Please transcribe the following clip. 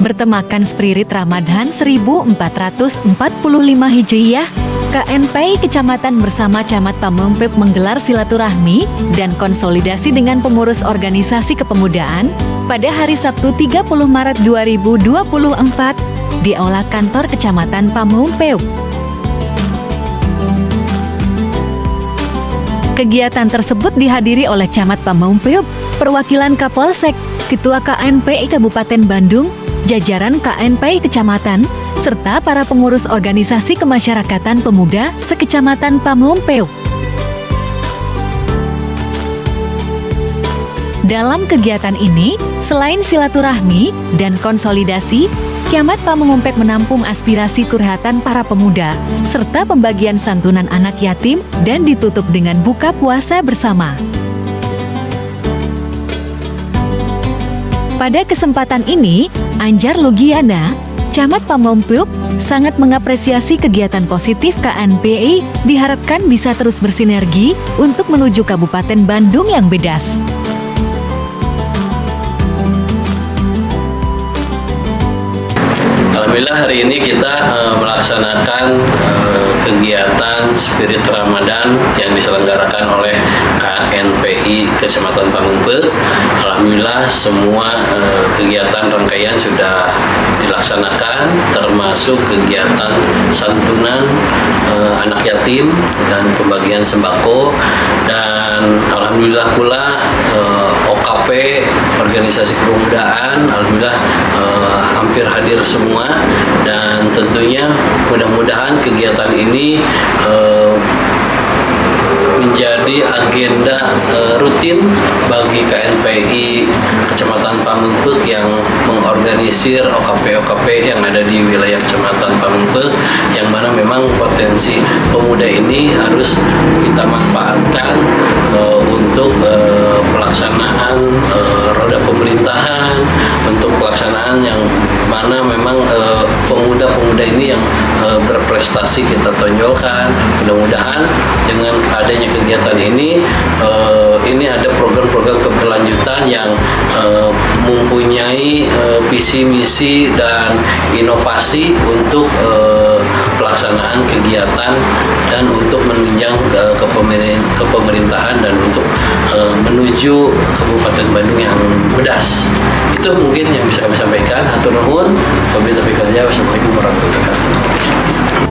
Bertemakan Spirit Ramadan 1445 Hijriyah, KNPI Kecamatan bersama Camat Pamengpeuk menggelar silaturahmi dan konsolidasi dengan pengurus organisasi kepemudaan pada hari Sabtu 30 Maret 2024 di Aula Kantor Kecamatan Pamengpeuk. Kegiatan tersebut dihadiri oleh Camat Pamengpeuk, perwakilan Kapolsek, Ketua KNPI Kabupaten Bandung, jajaran KNPI Kecamatan, serta para pengurus organisasi kemasyarakatan pemuda sekecamatan Pamengpeuk. Dalam kegiatan ini, selain silaturahmi dan konsolidasi, Camat Pamengpeuk menampung aspirasi curhatan para pemuda, serta pembagian santunan anak yatim dan ditutup dengan buka puasa bersama. Pada kesempatan ini, Anjar Lugiana, Camat Pamengpeuk, sangat mengapresiasi kegiatan positif KNPI, diharapkan bisa terus bersinergi untuk menuju Kabupaten Bandung yang bebas. Alhamdulillah hari ini kita melaksanakan kegiatan Spirit Ramadan yang diselenggarakan oleh KNPI Kecamatan Pamengpeuk. Alhamdulillah semua kegiatan rangkaian sudah dilaksanakan, termasuk kegiatan santunan anak yatim dan pembagian sembako, dan alhamdulillah pula OKP organisasi kepemudaan alhamdulillah hampir hadir semua, dan tentunya mudah-mudahan kegiatan ini menjadi agenda rutin bagi KNPI Kecamatan Pamengpeuk yang mengorganisir OKP-OKP yang ada di wilayah Kecamatan Pamengpeuk, yang mana memang potensi pemuda ini harus kita manfaatkan untuk pelaksanaan roda pemerintahan, untuk pelaksanaan yang mana memang pemuda-pemuda ini yang berprestasi kita tonjolkan. Mudah-mudahan dengan adanya kegiatan ini ada program-program keberlanjutan yang mempunyai visi misi dan inovasi untuk pelaksanaan kegiatan dan untuk menunjang kepemerintahan dan untuk menuju Kabupaten Bandung yang bedas. Itu mungkin yang bisa kami sampaikan. Hatur nuhun. Wabillahi taufiq wal hidayah. Wassalamualaikum warahmatullahi wabarakatuh.